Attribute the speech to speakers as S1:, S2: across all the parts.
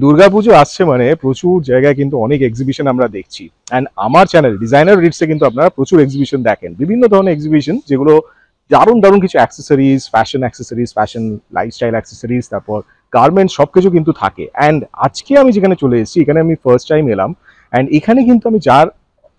S1: দুর্গাপুজো আসছে মানে প্রচুর জায়গায় কিন্তু অনেক এক্সিবিশন আমরা দেখছি। অ্যান্ড আমার চ্যানেল ডিজাইনার রিডসে কিন্তু আপনারা প্রচুর এক্সিবিশন দেখেন, বিভিন্ন ধরনের এক্সিবিশন, যেগুলো দারুণ দারুণ কিছু অ্যাক্সেসরিজ, ফ্যাশন লাইফস্টাইল অ্যাক্সেসরিজ, তারপর গার্মেন্টস সবকিছু কিন্তু থাকে। অ্যান্ড আজকে আমি যেখানে চলে এসেছি, এখানে আমি ফার্স্ট টাইম এলাম। অ্যান্ড এখানে কিন্তু আমি যার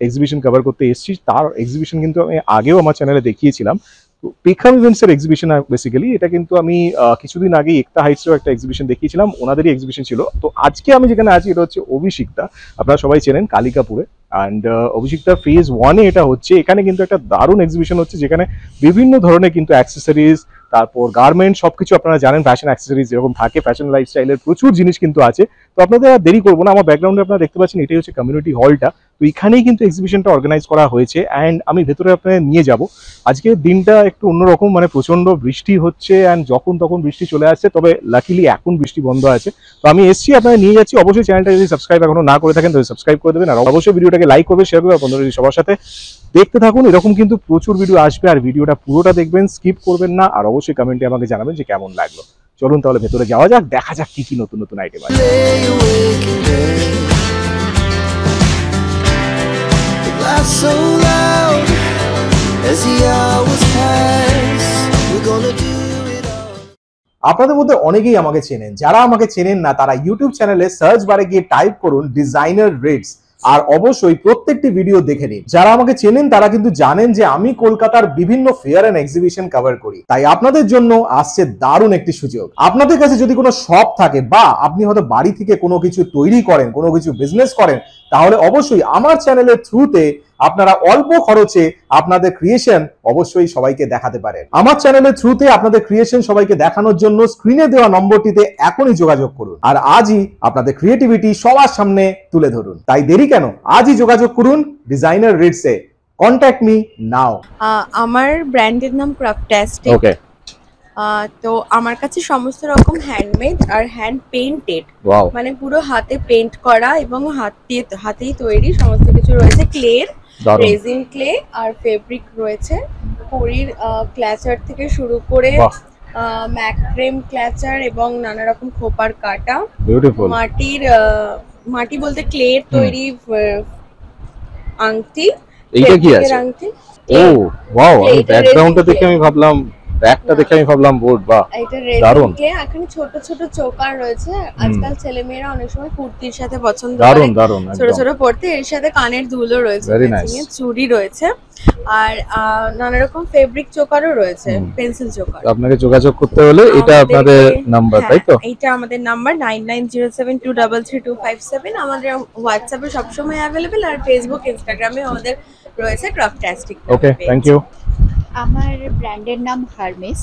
S1: এক্সিবিশন কভার করতে এসেছি তার এক্সিবিশন কিন্তু আমি আগেও আমার চ্যানেলে দেখিয়েছিলাম। তো পেখাম ইভেন্টসের এক্সিবিশন বেসিক্যালি এটা, কিন্তু আমি কিছুদিন আগে একতা হাইটসেও একটা এক্সিবিশন দেখিয়েছিলাম, ওনাদেরই এক্সিবিশন ছিল। তো আজকে আমি যেখানে আছি এটা হচ্ছে অভিষিক্তা, আপনারা সবাই চেনেন কালিকাপুরে। অ্যান্ড অভিষিক্তা ফেজ 1-এ এটা হচ্ছে। এখানে কিন্তু একটা দারুণ এক্সিবিশন হচ্ছে, যেখানে বিভিন্ন ধরনের কিন্তু অ্যাক্সেসরিজ, তারপর গার্মেন্ট সবকিছু আপনারা জানেন, ফ্যাশন অ্যাক্সেসরিজ যেরকম থাকে, ফ্যাশন লাইফস্টাইলের প্রচুর জিনিস কিন্তু আছে। তো আপনাদের আর দেরি করবো না, আমার ব্যাকগ্রাউন্ডে আপনারা দেখতে পাচ্ছেন এটাই হচ্ছে কমিউনিটি হলটা। তো এখানেই কিন্তু এক্সিবিশনটা অর্গানাইজ করা হয়েছে। অ্যান্ড আমি ভেতরে আপনাদের নিয়ে যাব। আজকের দিনটা একটু অন্যরকম, মানে প্রচন্ড বৃষ্টি হচ্ছে অ্যান্ড যখন তখন বৃষ্টি চলে আসছে, তবে লাকিলি এখন বৃষ্টি বন্ধ আছে। তো আমি এসছি, আপনারা নিয়ে যাচ্ছি। অবশ্যই চ্যানেলটা যদি সাবস্ক্রাইব এখনো না করে থাকেন তাহলে সাবস্ক্রাইব করে দেবেন, আর অবশ্যই ভিডিওটাকে লাইক করবে, শেয়ার করবে বন্ধুদের সবার সাথে। দেখতে থাকুন, এরকম কিন্তু প্রচুর ভিডিও আসবে, আর ভিডিওটা পুরোটা দেখবেন, স্কিপ করবেন না। আর অবশ্যই কমেন্টে আমাকে জানাবেন যে কেমন লাগলো। চলুন তাহলে ভেতরে যাওয়া যাক, দেখা যাক কি কি নতুন নতুন আইটেম আছে। So loud as the hours pass, we're gonna do it all. আপনাদের মধ্যে অনেকেই আমাকে চেনেন, যারা আমাকে চেনেন না তারা ইউটিউব চ্যানেলে সার্চ বারে গিয়ে টাইপ করুন ডিজাইনার রিডস, আর অবশ্যই প্রত্যেকটি ভিডিও দেখে নিন। যারা আমাকে চেনেন তারা কিন্তু জানেন যে আমি কলকাতার বিভিন্ন ফেয়ার এন্ড এক্সিবিশন কভার করি। তাই আপনাদের জন্য আসছে দারুণ একটি সুযোগ। আপনাদের কাছে যদি কোনো শপ থাকে, বা আপনি হয়তো বাড়ি থেকে কোনো কিছু তৈরি করেন, কোনো কিছু বিজনেস করেন, তাহলে অবশ্যই আমার চ্যানেলের থ্রুতে আপনারা অল্প খরচে আপনাদের ক্রিয়েশন অবশ্যই সবাইকে দেখাতে পারেন। আমার চ্যানেলের থ্রুতে আপনাদের ক্রিয়েশন সবাইকে দেখানোর জন্য স্ক্রিনে দেওয়া নম্বরটিতে এখনই যোগাযোগ করুন, আর আজই আপনাদের ক্রিয়েটিভিটি সবার সামনে তুলে ধরুন। তাই দেরি কেন, আজই যোগাযোগ করুন ডিজাইনার রিডসে। Contact me now.
S2: আমার ব্র্যান্ডের নাম ক্রাফটাস্টিক।
S1: ওকে।
S2: তো আমার কাছে সমস্ত রকম হ্যান্ডমেড আর হ্যান্ড পেইন্টেড, মানে পুরো হাতে পেইন্ট করা এবং হাতেই তৈরি সমস্ত কিছু রয়েছে। ক্লের, রেজিন ক্লে আর ফেব্রিক রয়েছে। খড়ির ক্ল্যাচার থেকে শুরু করে ম্যাক্রেম ক্ল্যাচার এবং নানা রকম খোপার কাটা, মাটি বলতে ক্লের তৈরি আংটি।
S1: এইটা কি আছে? আংটি। ও ওয়াও, আমি ব্যাকগ্রাউন্ডটা দেখে আমি ভাবলাম, ব্যাগটা দেখে আমি ভাবলাম বোর্ড। বাহ,
S2: এটা রেজিন ক্লে। এখানে ছোট ছোট চোকার রয়েছে। আজকাল ছেলেমেয়েরা অনেক সময় কুর্তির সাথে পছন্দ করে ছোট ছোট পড়তে। এর সাথে কানের দুলও রয়েছে, চুড়ি রয়েছে, আর নানা রকম ফেব্রিক চোকারও রয়েছে, পেন্সিল চোকার।
S1: আপনাকে যোগাযোগ করতে হলে এটা আপনাদের নাম্বার, তাই তো?
S2: এটা আমাদের নাম্বার 9907233257। আমাদের হোয়াটসঅ্যাপে সবসময় অ্যাভেলেবেল, আর ফেসবুক ইনস্টাগ্রামে আমাদের রয়েছে ক্রাফটাস্টিক।
S1: ওকে, থ্যাংক ইউ।
S3: আমার ব্র্যান্ডের নাম হারমেস,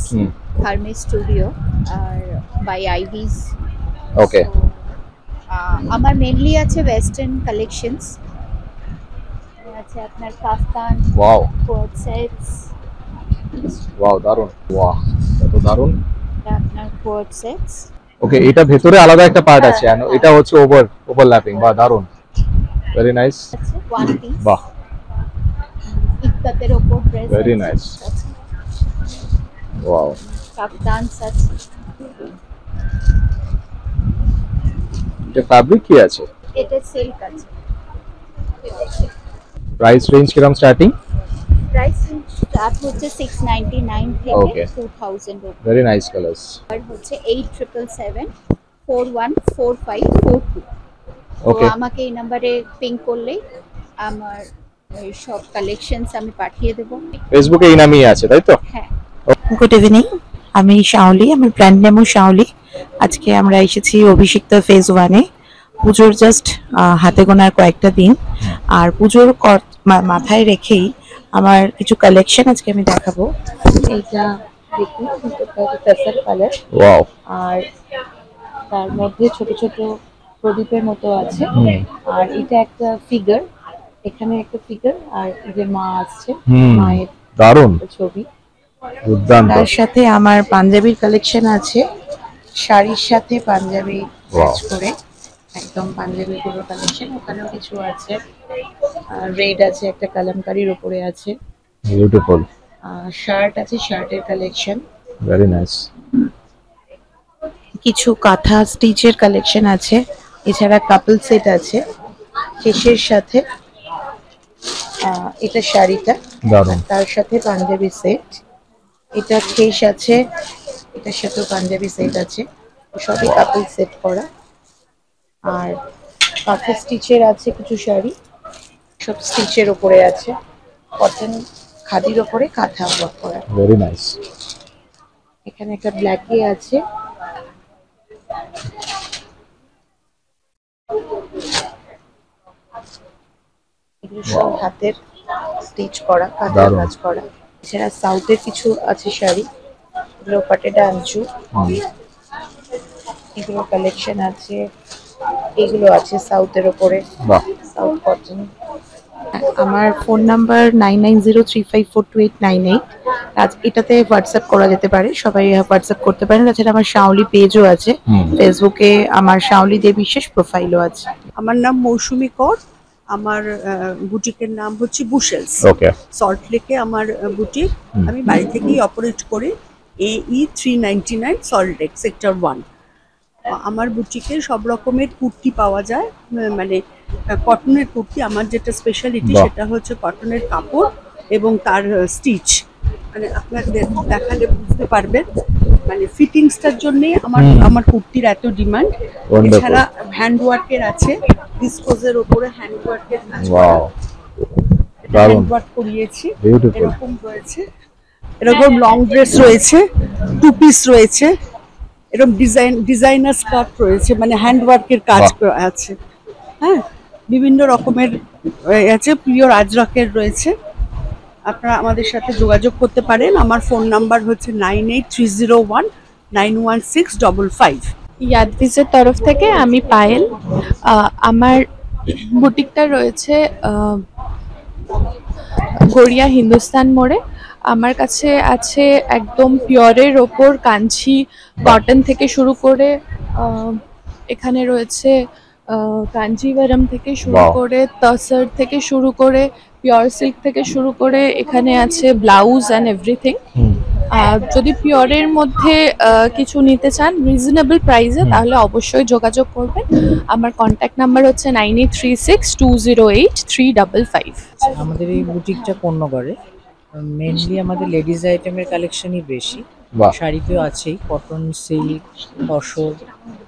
S3: হারমেস স্টুডিও আর বাই আইভিস।
S1: ওকে।
S3: আমার মেইনলি আছে ওয়েস্টার্ন কালেকশনস, আছে আপনার kaftan,
S1: wow,
S3: coat sets.
S1: Wow, দারুন। ওয়াও, কত দারুন।
S3: এটা আপনার কোট সেটস।
S1: ওকে, এটা ভেতরে আলাদা একটা পার্ট আছে, আর এটা হচ্ছে ওভারল্যাপিং। বাহ, দারুন, ভেরি নাইস।
S3: One piece.
S1: বাহ,
S3: ইকতাতের উপর ড্রেস।
S1: Very nice. ওয়াও,
S3: কাফতান আছে।
S1: এটা ফ্যাব্রিক কি আছে?
S3: এটা সিল্ক আছে।
S1: প্রাইস রেঞ্জ কিরকম স্টার্টিং?
S3: প্রাইস স্টার্ট হচ্ছে 699 থেকে 2000 অবধি।
S1: Very nice Colors.
S3: আর হচ্ছে 8777414542। ওকে, আমাকে এই নম্বরে পিং করলে আমার সব কালেকশনস আমি পাঠিয়ে দেব।
S1: ফেসবুকে এই নামই আছে, তাই তো?
S3: হ্যাঁ।
S4: গুড ইভিনিং, আমি শাওলি, আমার ব্র্যান্ড নেমও শাওলি। আজকে আমরা এসেছি অভিষিক্তা ফেজ 1-এ। পুজোর জাস্ট হাতে গোনার কয়েকটা দিন, আর পুজোর মাথায় রেখেই আমার কিছু কালেকশন আজকে আমি দেখাবো। এইটা দেখুন, পেস্টাল কালার।
S1: ওয়াও।
S4: আর তার মধ্যে ছোট ছোট প্রদীপের মতো আছে। আর এটা একটা ফিগার, এখানে একটা ফিগার, আর এই যে মা আসছে, মায়ের
S1: দারুণ
S4: ছবি।
S1: তার
S4: সাথে আমার পাঞ্জাবির কালেকশন আছে, শাড়ির সাথে পাঞ্জাবি ম্যাচ করে, একদম পাঞ্জাবি পুরো কালেকশন। ওখানেও কিছু আছে, রেড আছে, একটা কালামকারীর উপরে আছে,
S1: বিউটিফুল।
S4: শার্ট আছে, শার্টের কালেকশন,
S1: ভেরি নাইস।
S4: কিছু কাঁথা স্টিচের কালেকশন আছে, এছাড়া কাপল সেট আছে কেশের সাথে। এটা শাড়িটা, তার সাথে পাঞ্জাবি সেট। এটা কেশ আছে, এটার সাথে পাঞ্জাবি সেট আছে, সবই কাপল সেট করা। আর কাঁথা স্টিচের আছে কিছু শাড়ি, সব স্টিচের উপরে আছে, কটন খাদির উপরে কাঁথা ওয়ার্ক করা।
S1: Very nice.
S4: এখানে একটা ব্ল্যাকি আছে, এগুলো সব হাতের স্টিচ করা, কাঁথার কাজ করা। এছাড়া সাউথের কিছু আছে শাড়ি, এগুলো পাটেটা আনচু, এগুলো কালেকশন আছে। এগুলো আছে সাউথের উপরে, সাউথ কটন। আমার ফোন নাম্বার 9903542898। আজ এটাতে হোয়াটসঅ্যাপ করা যেতে পারে, সবাই হোয়াটসঅ্যাপ করতে পারেন। তাছাড়া আমার শাওলি পেজও আছে ফেসবুকে, আমার শাওলি দে বিশেষ প্রোফাইলও আছে।
S5: আমার নাম মৌসুমী কর, আমার বুটিকের নাম হচ্ছে বুশেলস, সল্ট লেকে আমার বুটিক। আমি বাড়ি থেকেই অপারেট করি, AE 399 সল্ট লেক সেক্টর 1। আমার বুটিকে সব রকমের কুর্তি পাওয়া যায়, মানে কটনের কুর্তি। আমার যেটা স্পেশালিটি সেটা হচ্ছে কটনের কাপড় এবং তার স্টিচ। মানে আপনার দেখালে বুঝতে পারবেন, মানে ফিটিংসটার জন্যই আমার কুর্তির এত ডিমান্ড। এছাড়া হ্যান্ড ওয়ার্কের আছে, ভিসকোজের উপরে হ্যান্ড ওয়ার্কের কাজ করা, হ্যান্ড ওয়ার্ক করিয়েছি। এরকম রয়েছে, এরকম লং ড্রেস রয়েছে, টু পিস রয়েছে, এরকম ডিজাইনার স্কার্ট রয়েছে, মানে হ্যান্ড ওয়ার্কের কাজ আছে। হ্যাঁ, বিভিন্ন রকমের আছে, পিওর আজরকের রয়েছে। আপনারা আমাদের সাথে যোগাযোগ করতে পারেন। আমার ফোন নাম্বার হচ্ছে 9830191655।
S6: ইয়াদভিজের তরফ থেকে আমি পায়েল। আমার বুটিকটা রয়েছে গড়িয়া হিন্দুস্তান মোড়ে। আমার কাছে আছে একদম পিওরের ওপর কাঞ্চি কটন থেকে শুরু করে, এখানে রয়েছে কাঞ্জিভারম থেকে শুরু করে, তসর থেকে শুরু করে, পিওর সিল্ক থেকে শুরু করে, এখানে আছে ব্লাউজ অ্যান্ড এভরিথিং। আর যদি পিওরের মধ্যে কিছু নিতে চান রিজনেবল প্রাইসে, তাহলে অবশ্যই যোগাযোগ করবেন। আমার কন্ট্যাক্ট নাম্বার হচ্ছে 9836208355।
S7: আমাদের এই বুটিকটা পণ্যগড়ে মেনলি আমাদের লেডিস আইটেমের কালেকশনই বেশি, শাড়িতেও আছেই, কটন, সিল্ক, তসর,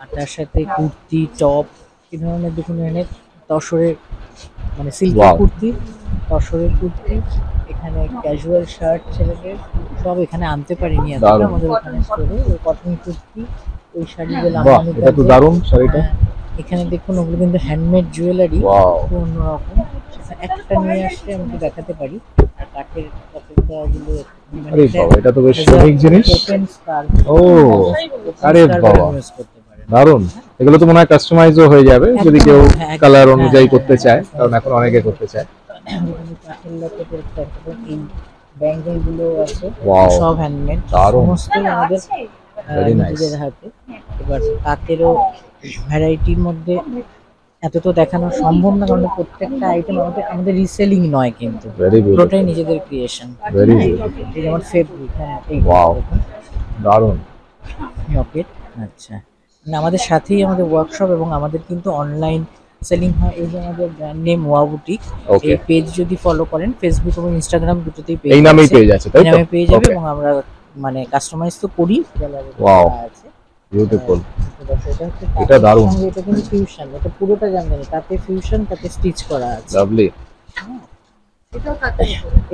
S7: আর তার সাথে কুর্তি, টপ, এই ধরনের বিভিন্ন ধরনের তসরের, মানে সিল্কের কুর্তি, তসরের কুর্তি, এখানে ক্যাজুয়াল শার্ট ছেলেদের সব এখানে আনতে পারিনি এতটা আমাদের ওখানে স্টোরে। ওই কটন কুর্তি, ওই শাড়িগুলো
S1: এটা তো দারুণ শাড়িটা।
S7: এখানে দেখুন, ওগুলো কিন্তু হ্যান্ডমেড জুয়েলারি, অন্যরকম। একটা নিয়ে আসলে আমি দেখাতে পারি। আর কাঠের গুলো,
S1: আরে বাবা, এটা তো বেশ ইউনিক জিনিস। ও আরে বাবা, দারুণ। এগুলো তো মনে হয় কাস্টমাইজও হয়ে যাবে যদি কেউ কালার অনুযায়ী করতে চায়, কারণ এখন অনেকে করতে চায়।
S7: এই ব্যাঙ্গেল গুলো আছে, সব হ্যান্ডমেড, সমস্ত আমাদের নিজেদের হাতে। এবার তাঁতেরও ভ্যারাইটির মধ্যে এত তো দেখানো সম্ভব না, কারণ প্রত্যেকটা আইটেম আমাদের রিসেলিং নয়, কিন্তু পুরোটাই নিজেদের ক্রিয়েশন। যেমন ফেব্রিক,
S1: দারুণ
S7: রকেট। আচ্ছা, মানে আমাদের সাথেই আমাদের ওয়ার্কশপ, এবং আমাদের কিন্তু অনলাইন সেলিং হয়। এই যে আমাদের ব্র্যান্ড নেম ওয়া বুটিক, এই পেজ যদি ফলো করেন, ফেসবুক এবং ইনস্টাগ্রাম দুটোতেই পেজ,
S1: এই নামেই পেজ আছে, তাই তো? এই নামে
S7: পেয়ে যাবে, এবং আমরা মানে কাস্টমাইজ তো করি।
S1: Wow, beautiful. এটা দারুণ।
S7: এটা কিন্তু ফিউশন, এটা পুরোটা জানবেন, তাতে ফিউশন, তাতে স্টিচ করা আছে।
S1: লাভলি।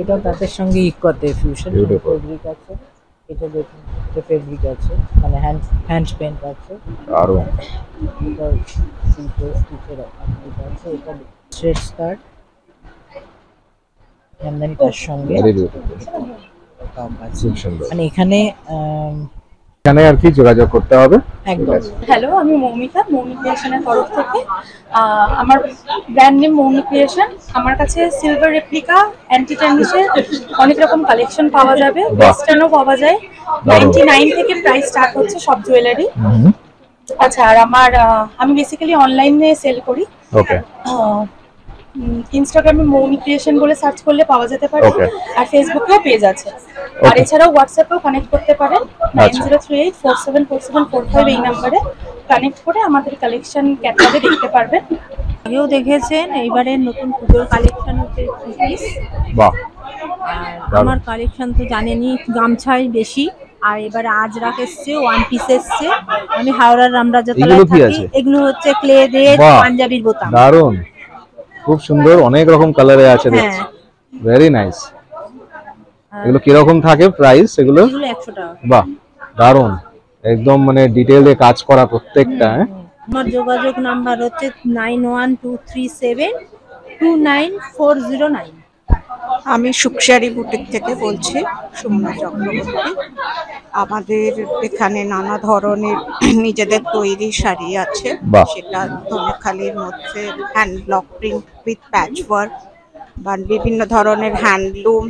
S7: এটাও তাদের সঙ্গে ইকুয়াতে ফিউশন। ফেব্রিক আছে, এটা দেখুন, এটা ফেব্রিক আছে, মানে হ্যান্ড পেন্ট আছে।
S1: দারুণ।
S7: এটা স্টিচের আছে, এটা স্ট্রেট স্কার্ট, জামদানি তার সঙ্গে টপ আছে। মানে এখানে
S1: আর কি যোগাযোগ করতে হবে?
S7: একদম।
S6: হ্যালো, আমি মৌমিতা, মৌমি ক্রিয়েশনের তরফ থেকে। আমার ব্র্যান্ড নেম মৌমি ক্রিয়েশন। আমার কাছে সিলভার রেপ্লিকা, অ্যান্টি টার্নিশের অনেক রকম কালেকশন পাওয়া যাবে, ওয়েস্টার্নও পাওয়া যায়। 99 থেকে প্রাইস স্টার্ট হচ্ছে সব জুয়েলারি। আচ্ছা, আর আমি বেসিক্যালি অনলাইনে সেল করি।
S8: ইনস্টাগ্রামে মৌমি ক্রিয়েশন বলে সার্চ করলে পাওয়া যেতে পারে,
S1: Okay.
S8: আর ফেসবুকেও পেজ আছে। আর
S1: Okay.
S8: এছাড়াও হোয়াটসঅ্যাপেও কানেক্ট করতে পারেন 9038474745 এই নাম্বারে কানেক্ট করে আমাদের কালেকশন ক্যাটালগে দেখতে পারবেন।
S9: আগেও দেখেছেন, এইবারের নতুন পুজোর কালেকশন হচ্ছে থ্রি পিস।
S1: বাহ,
S9: আর আমার কালেকশন তো জানেনই গামছাই বেশি, আর এবারে আজরাক এসছে, ওয়ান পিস এসছে। আমি হাওড়ার রামরাজাতলায়
S1: এগুলো কি
S9: থাকি।
S1: আছে?
S9: এগুলো হচ্ছে ক্লে দিয়ে
S1: বাহ,
S9: পাঞ্জাবির বোতাম।
S1: দারুন, খুব সুন্দর, অনেক রকম কালারে আছে দেখছি, ভেরি নাইস। এগুলো কিরকম থাকে প্রাইস এগুলো?
S9: এগুলো 100 টাকা।
S1: বাহ, দারুন, একদম মানে ডিটেইলে কাজ করা প্রত্যেকটা।
S9: আমার যোগাযোগ নাম্বার হচ্ছে 9123729409।
S5: আমি সুখসারি বুটিক থেকে বলছি, সুমনা চক্রবর্তী। আমাদের এখানে নানা ধরনের নিজেদের তৈরি শাড়ি আছে,
S1: বাহ।
S5: সেটা ধনেখালির মধ্যে hand block print with patch work বা বিভিন্ন ধরনের হ্যান্ডলুম,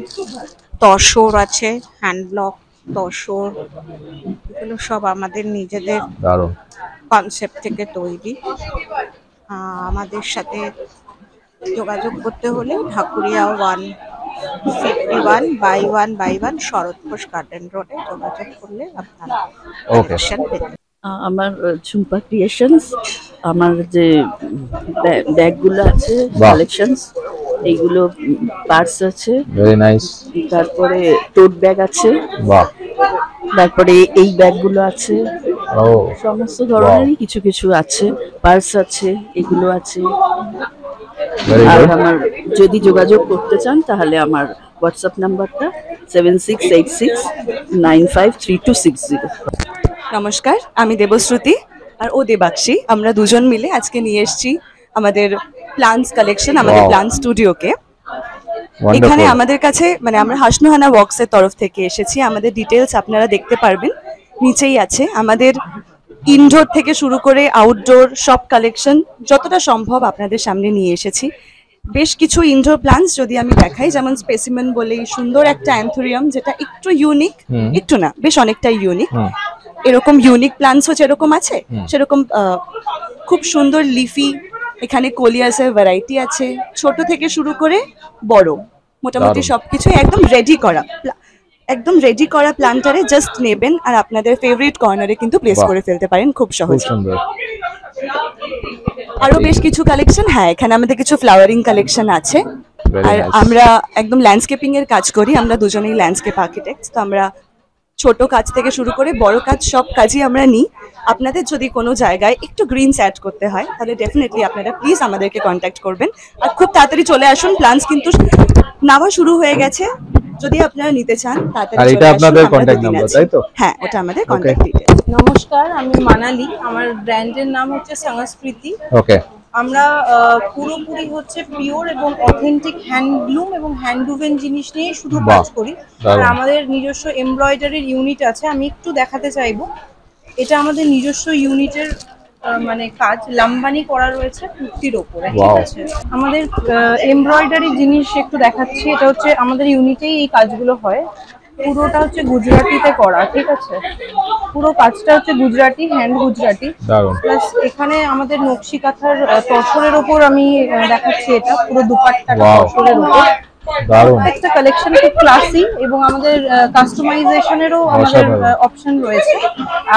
S5: তসর আছে, হ্যান্ড ব্লক তসর, এগুলো সব আমাদের নিজেদের
S1: দারুন
S5: কনসেপ্ট থেকে তৈরি। আমাদের সাথে যোগাযোগ করতে হলে ঢাকুরিয়া 151 বাই 1 শরৎ ঘোষ গার্ডেন রোডে যোগাযোগ করলে আপনারা কালেকশন পেতে।
S10: আমার ঝুম্পা ক্রিয়েশনস, আমার যে ব্যাগগুলো আছে
S1: বাহ।
S10: কালেকশনস, এইগুলো পার্স আছে,
S1: ভেরি নাইস।
S10: তারপরে টোট ব্যাগ আছে,
S1: বাহ,
S10: তারপরে এই ব্যাগগুলো আছে,
S1: ও
S10: সমস্ত ধরনেরই কিছু কিছু আছে, পার্স আছে, এগুলো আছে।
S1: ভেরি
S10: আর
S1: গুড।
S10: আমার যদি যোগাযোগ করতে চান তাহলে আমার হোয়াটসঅ্যাপ নাম্বারটা 7686953260।
S11: নমস্কার, আমি দেবশ্রুতি আর ও দেবাক্ষী। আমরা দুজন মিলে আজকে নিয়ে এসেছি আমাদের প্লান্টস কালেকশন আমাদের
S1: Wow.
S11: প্লান্ট স্টুডিওকে।
S1: Wonderful.
S11: এখানে আমাদের কাছে মানে আমরা হাসনুহানা ওয়ার্কসের তরফ থেকে এসেছি। আমাদের ডিটেলস আপনারা দেখতে পারবেন, নিচেই আছে। আমাদের ইনডোর থেকে শুরু করে আউটডোর সব কালেকশন যতটা সম্ভব আপনাদের সামনে নিয়ে এসেছি। বেশ কিছু ইনডোর প্লান্টস যদি আমি দেখাই, যেমন স্পেসিমেন বলেই সুন্দর একটা অ্যান্থোরিয়াম, যেটা একটু ইউনিক, একটু না বেশ অনেকটাই ইউনিক। এরকম ইউনিক প্লান্টসও যেরকম আছে সেরকম খুব সুন্দর লিফি এখানে কোলিয়াসের ভ্যারাইটি আছে, ছোট থেকে শুরু করে বড় মোটামুটি সবকিছু একদম রেডি করা প্লান্টারে জাস্ট নেবেন আর আপনাদের ফেভারিট কর্নারে কিন্তু প্লেস করে ফেলতে পারেন খুব সহজে। আরো বেশ কিছু কালেকশন, হ্যাঁ এখানে আমাদের কিছু ফ্লাওয়ারিং কালেকশন আছে। আর আমরা একদম ল্যান্ডস্কেপিং এর কাজ করি, আমরা দুজনেই ল্যান্ডস্কেপ আর্কিটেক্টস। তো আমরা ছোট কাজ থেকে শুরু করে বড় কাজ সব কাজই আমরা নিই। আপনাদের যদি কোনো জায়গায় একটু গ্রিনস অ্যাড করতে হয় তাহলে ডেফিনেটলি আপনারা প্লিজ আমাদেরকে কন্ট্যাক্ট করবেন। আর খুব তাড়াতাড়ি চলে আসুন, প্ল্যান্স কিন্তু নেওয়া শুরু হয়ে গেছে। যদি আপনারা নিতে চান তাড়াতাড়ি চলে আসুন।
S1: এটা আপনাদের কন্টাক্ট নাম্বার, তাই তো?
S11: হ্যাঁ, ওটা আমাদের কন্ট্যাক্ট ডিটেইলস।
S12: নমস্কার, আমি মানালি, আমার ব্র্যান্ডের নাম হচ্ছে সংস্কৃতি।
S1: ওকে।
S12: আমরা পুরোপুরি হচ্ছে পিওর এবং অথেন্টিক হ্যান্ডলুম এবং হ্যান্ডউভেন জিনিস নিয়ে শুধু কাজ করি। আর আমাদের নিজস্ব এমব্রয়ডারির ইউনিট আছে, আমি একটু দেখাতে চাইবো। এটা আমাদের নিজস্ব ইউনিটের মানে কাজ, লাম্বানি করা রয়েছে কুর্তির ওপরে, ঠিক আছে। আমাদের এমব্রয়ডারি জিনিস একটু দেখাচ্ছি। এটা হচ্ছে আমাদের ইউনিটেই এই কাজগুলো হয়। পুরোটা হচ্ছে গুজরাটিতে করা, ঠিক আছে। পুরো কাজটা হচ্ছে গুজরাটি, হ্যান্ড গুজরাটি। প্লাস এখানে আমাদের নকশি কাঁথার তসরের ওপর আমি দেখাচ্ছি। এটা পুরো দুপাট্টাটা তসরের ওপর। প্রত্যেকটা কালেকশন খুব ক্লাসি এবং আমাদের কাস্টমাইজেশনেরও আমাদের অপশন রয়েছে।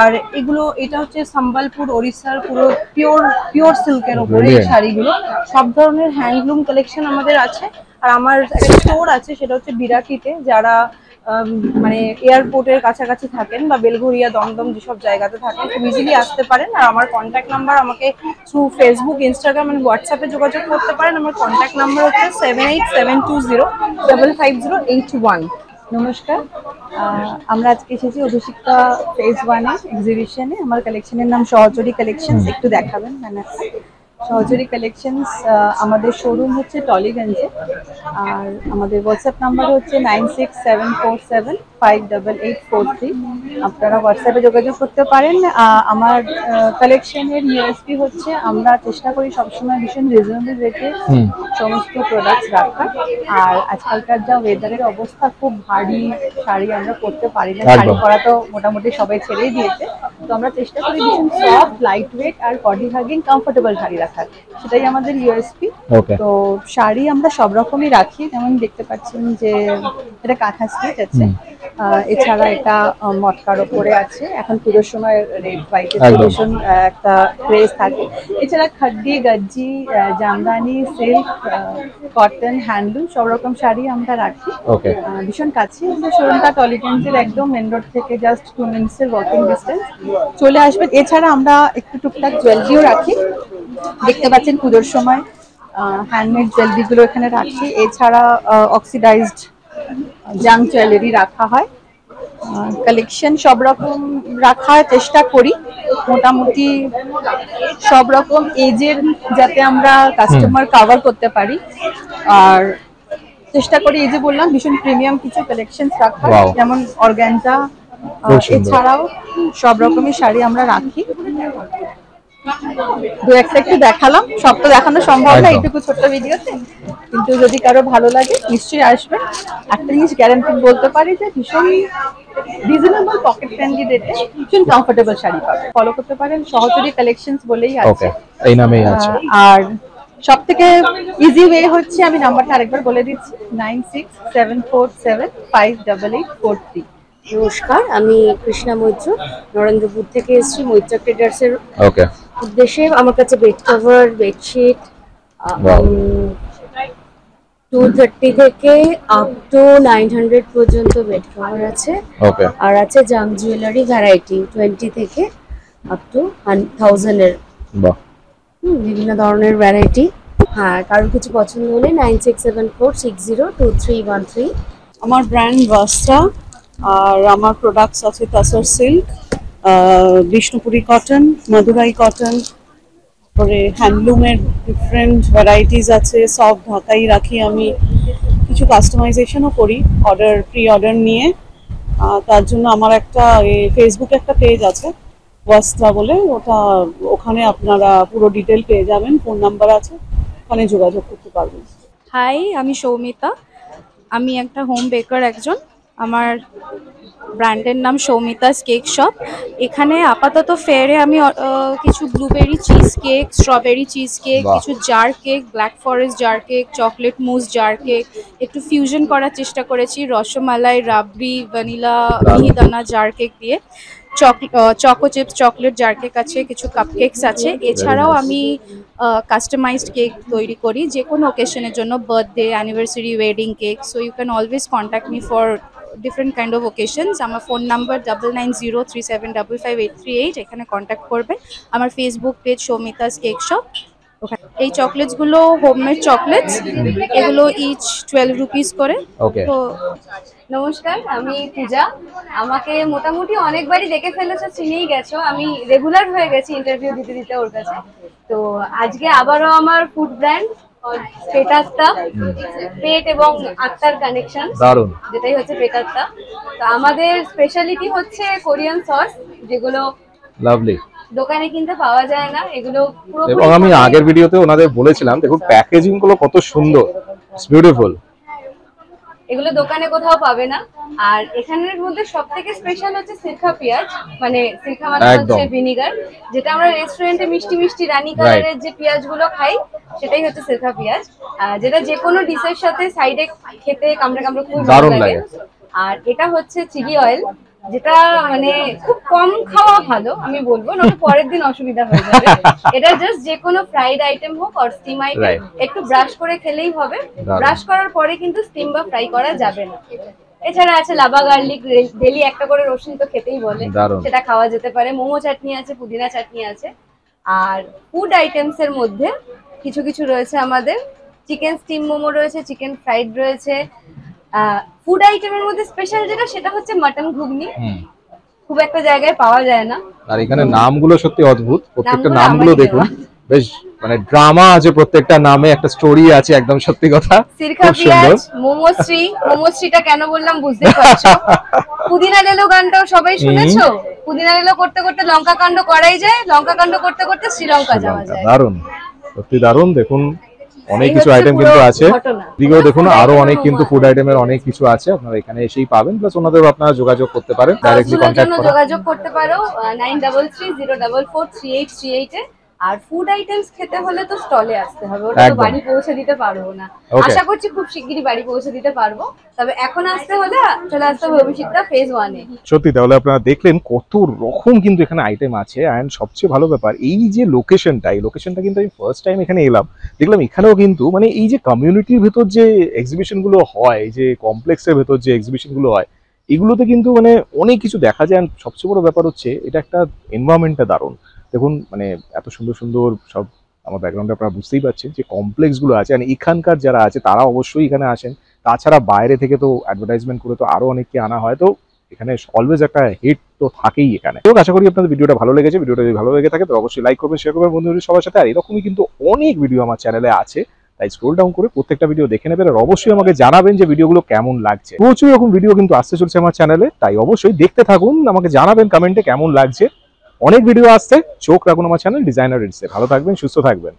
S12: আর এগুলো, এটা হচ্ছে সম্বলপুর ওড়িশার পুরো পিওর সিল্কের ওপরে এই শাড়িগুলো। সব ধরনের হ্যান্ডলুম কালেকশন আমাদের আছে। আর আমার একটা স্টোর আছে, সেটা হচ্ছে বিরাটিতে। যারা মানে এয়ারপোর্টের কাছাকাছি থাকেন বা বেলঘরিয়া, দমদম যেসব জায়গাতে থাকেন খুব ইজিলি আসতে পারেন। আর আমার কন্ট্যাক্ট নাম্বার, আমাকে থ্রু ফেসবুক, ইনস্টাগ্রাম এবং হোয়াটসঅ্যাপে যোগাযোগ করতে পারেন। আমার কন্ট্যাক্ট নাম্বার হচ্ছে 7872055081।
S13: নমস্কার, আমরা আজকে এসেছি অভিষিক্তা ফেজ 1-এ এক্সিবিশনে। আমার কালেকশনের নাম সহচরী কালেকশনস। একটু দেখাবেন ব্যানারটা? সহচরী কালেকশনস আমাদের শোরুম হচ্ছে টলিগঞ্জে। আর আমাদের হোয়াটসঅ্যাপ নাম্বার হচ্ছে 9674758843। আপনারা হোয়াটসঅ্যাপে যোগাযোগ করতে পারেন। আমার কালেকশনের ইউএসপি হচ্ছে আমরা চেষ্টা করি সবসময় ভীষণ রিজনেবল রেটে সমস্ত প্রোডাক্টস রাখার। আর আজকালকার যা ওয়েদারের অবস্থা, খুব ভারী শাড়ি আমরা পরতে পারি না। শাড়ি পরা তো মোটামুটি সবাই ছেড়েই দিয়েছে। তো আমরা চেষ্টা করি ভীষণ সফট, লাইট ওয়েট আর বডি হাগিং কমফোর্টেবল শাড়ি রাখার। দেখায়, সেটাই আমাদের ইউএসপি। তো শাড়ি আমরা সব রকমই রাখি, যেমন দেখতে পাচ্ছেন যে এটা কাঁথা স্টিচ আছে, এছাড়া এটা মটকার ওপরে আছে, এখন পুরোর সময় রেড হোয়াইট ভীষণ একটা ক্রেজ থাকে। এছাড়া খাড্ডি, গজ্জি, জামদানি, সিল্ক, কটন, হ্যান্ডলুম সব রকম শাড়ি আমরা রাখি। ভীষণ কাছে আমাদের শোরুমটা টলিগঞ্জের, একদম মেন রোড থেকে জাস্ট 2 মিনিটসের ওয়াকিং ডিস্টেন্স, চলে আসবেন। এছাড়া আমরা একটু টুকটাক জুয়েলারিও রাখি, দেখতে পাচ্ছেন পুজোর সময় হ্যান্ডমেড জুয়েলারিগুলো এখানে রাখি। এছাড়া অক্সিডাইজড জাঙ্ক জুয়েলারি রাখা হয়। কালেকশন সব রকম রাখার চেষ্টা করি, মোটামুটি সব রকম এজের যাতে আমরা কাস্টমার কভার করতে পারি। আর চেষ্টা করি, এই যে বললাম ভীষণ প্রিমিয়াম কিছু কালেকশন রাখা, যেমন অর্গানজা, এছাড়াও সব রকমের শাড়ি আমরা রাখি। দু একটা একটু দেখালাম, সব তো দেখানো সম্ভব না এইটুকু ছোট্ট ভিডিওতে, কিন্তু যদি কারো ভালো লাগে নিশ্চয়ই আসবেন। একটা জিনিস গ্যারান্টি বলতে পারি যে ভীষণ রিজনেবল পকেট ফ্রেন্ডলি রেটে ভীষণ কমফোর্টেবল শাড়ি পাবেন। ফলো করতে পারেন, সহচরী কালেকশনস বলেই আছে,
S1: এই নামেই আছে।
S13: আর সব থেকে ইজি ওয়ে হচ্ছে, আমি নাম্বারটা আরেকবার বলে দিচ্ছি, 9674758843।
S10: নমস্কার, আমি কৃষ্ণা মৈত্র, নরেন্দ্রপুর থেকে এসেছি মৈত্র ট্রেডার্সের উদ্দেশ্যে। আমার কাছে বেড কভার, বেডশিট 230 থেকে আপ টু 900 পর্যন্ত বেড কভার আছে। আর আছে জাঙ্ক জুয়েলারি ভ্যারাইটি 20 থেকে আপ টু 1000 এর বিভিন্ন ধরনের ভ্যারাইটি। হ্যাঁ, কারোর কিছু পছন্দ হলে 9674602313।
S5: আমার ব্র্যান্ড ভাস্টা, আর আমার প্রোডাক্টস আছে tussar silk, Bishnupuri cotton, Madurai cotton, তারপরে হ্যান্ডলুমের ডিফারেন্ট ভ্যারাইটিস আছে, সব ঢাকাই রাখি আমি। কিছু কাস্টমাইজেশনও করি প্রি অর্ডার নিয়ে। তার জন্য আমার একটা ফেসবুকে একটা পেজ আছে ওয়াস্ত্রা বলে, ওখানে আপনারা পুরো ডিটেল পেয়ে যাবেন, ফোন নাম্বার আছে, ওখানে যোগাযোগ করতে পারবেন।
S8: হাই, আমি সৌমিতা, আমি একটা হোম বেকার একজন। আমার ব্র্যান্ডের নাম সৌমিতাস কেক শপ। এখানে আপাতত ফেয়ারে আমি কিছু blueberry cheese cake, strawberry cheese cake, কিছু jar cake, black forest jar cake, chocolate mousse jar cake, একটু ফিউশন করার চেষ্টা করেছি rasmalai, rabri, vanilla, mihidana jar cake দিয়ে। Choco chips chocolate jar cake আছে, কিছু কাপ কেকস আছে। এছাড়াও আমি কাস্টমাইজড কেক তৈরি করি যে কোনো ওকেশনের জন্য, birthday, anniversary, wedding cake. So you can always contact me for different kind of occasions. আমার ফোন নাম্বার 9903755838, এখানে কন্ট্যাক্ট করবেন। আমার Facebook page Soumita's cake shop. এই চকলেটসগুলো হোমমেড চকলেটস, এগুলো ইচ 12 রুপিস করে।
S2: তো নমস্কার, আমি পূজা। আমাকে মোটামুটি অনেকবারই দেখে ফেলেছো, চিনেই গেছো, আমি রেগুলার হয়ে গেছি ইন্টারভিউ দিতে দিতে ওর কাছে। তো আজকে আবারও আমার ফুড ব্র্যান্ড পেটাত্তা, পেট এবং আত্মার কানেকশন, যেটাই হচ্ছে পেটাত্তা। তো আমাদের স্পেশালিটি হচ্ছে কোরিয়ান সস, যেগুলো লাভলি দোকানে কিনতে পাওয়া যায় না। এগুলো পুরোপুরি,
S1: এবং আমি আগের ভিডিওতে ওনাদের বলেছিলাম, দেখুন প্যাকেজিং গুলো কত সুন্দর, ইটস বিউটিফুল।
S2: এগুলো দোকানে কোথাও পাবে না। আর এখানের মধ্যে সবথেকে স্পেশাল হচ্ছে সিরকা পেঁয়াজ, মানে সিরকা মানে হচ্ছে ভিনিগার, যেটা আমরা রেস্টুরেন্টে মিষ্টি মিষ্টি রানী কালারের যে পেঁয়াজগুলো খাই, সেটাই হচ্ছে সিরকা পেঁয়াজ, যেটা যে কোনো ডিশের সাথে সাইডে খেতে কামড়ে কামড়ে খুব ভালো লাগে। আর এটা হচ্ছে চিলি অয়েল, যেটা মানে খুব কম খাওয়া ভালো আমি বলবো, নয়তো পরের দিন অসুবিধা হয়ে যাবে। এটা জাস্ট যে কোনো ফ্রাইড আইটেম হোক আর স্টিম আইটেম একটু ব্রাশ করে খেলেই হবে। ব্রাশ করার পরে কিন্তু স্টিম বা ফ্রাই করা যাবে না। এছাড়া আছে লাভা গার্লিক, ডেলি একটা করে রসুন তো খেতেই বলে, সেটা খাওয়া যেতে পারে। মোমো চাটনি আছে, পুদিনা চাটনি আছে। আর ফুড আইটেমস এর মধ্যে কিছু কিছু রয়েছে আমাদের, চিকেন স্টিম মোমো রয়েছে, চিকেন ফ্রাইড রয়েছে। ফুড আইটেমের মধ্যে স্পেশাল যেটা, সেটা হচ্ছে মাটন ঘুগনি, খুব একটা জায়গায় পাওয়া যায় না। আর এখানে নামগুলো সত্যি অদ্ভুত, প্রত্যেকটা নামগুলো দেখুন, বেশ মানে ড্রামা আছে, প্রত্যেকটা নামে একটা স্টোরি আছে, একদম সত্যি কথা। সিরকা পেঁয়াজ, মোমোশ্রী, মোমোশ্রীটা কেন বললাম বুঝতে পারছো। পুদিনা লেলো গানটাও সবাই শুনেছো, পুদিনা লেলো করতে করতে লঙ্কা কাণ্ড করাই যায়, লঙ্কা কাণ্ড করতে করতে শ্রীলঙ্কা যাওয়া যায়। দারুণ, সত্যি দারুণ। দেখুন অনেক কিছু আইটেম কিন্তু আছে, দিকেও দেখুন আরো অনেক কিন্তু ফুড আইটেমের অনেক কিছু আছে, আপনারা এখানে এসেই পাবেন। প্লাস ওনাদের আপনারা যোগাযোগ করতে পারেন, ডাইরেক্টলি কন্টাক্ট করে যোগাযোগ করতে পারো 9330443838 এ।
S10: আর ফুড আইটেমস খেতে হলে তো স্টলে আসতে হবে, ওটা তো বাড়ি পৌঁছে দিতে পারবো না। আশা করছি খুব শিগগিরই বাড়ি পৌঁছে দিতে পারবো, তবে এখন আসতে হলে চলে আসতে হবে অভিষিক্তা ফেজ 1 এ।
S1: সত্যি, তাহলে আপনারা দেখলেন কত রকম কিন্তু এখানে আইটেম আছে। অ্যান্ড সবচেয়ে ভালো ব্যাপার এই যে লোকেশনটা, এই লোকেশনটা কিন্তু আমি ফার্স্ট টাইম এখানে এলাম, দেখলাম এখানেও কিন্তু মানে এই যে কমিউনিটির ভেতর যে এক্সিবিশন গুলো হয়, যে কমপ্লেক্সের ভেতর যে এক্সিবিশন গুলো হয়, এগুলোতে কিন্তু মানে অনেক কিছু দেখা যায়। সবচেয়ে বড় ব্যাপার হচ্ছে এটা একটা এনভায়রনমেন্টটা দারুণ। দেখুন মানে এত সুন্দর সুন্দর সব, আমার ব্যাকগ্রাউন্ডে আপনারা বুঝতেই পারছেন যে কমপ্লেক্স গুলো আছে। এখানকার যারা আছে তারা অবশ্যই এখানে আসেন, তাছাড়া বাইরে থেকে তো অ্যাডভার্টাইজমেন্ট করে তো আরো অনেককে আনা হয়, তো এখানে অলওয়েজ একটা হিট তো থাকেই এখানে। তো আশা করি আপনাদের ভিডিওটা ভালো লেগেছে। ভিডিওটা যদি ভালো লেগে থাকে তো অবশ্যই লাইক করবেন, শেয়ার করবেন বন্ধুদের সবার সাথে। আর এরকমই কিন্তু অনেক ভিডিও আমার চ্যানেলে আছে, তাই স্ক্রল ডাউন করে প্রত্যেকটা ভিডিও দেখে নেবেন। আর অবশ্যই আমাকে জানাবেন যে ভিডিওগুলো কেমন লাগছে। প্রচুর এরকম ভিডিও কিন্তু আসতে চলছে আমার চ্যানেলে, তাই অবশ্যই দেখতে থাকুন, আমাকে জানাবেন কমেন্টে কেমন লাগছে। অনেক ভিডিও আসছে, চোখ রাখুন আমার চ্যানেল ডিজাইনার রিডসে। ভালো থাকবেন, সুস্থ থাকবেন।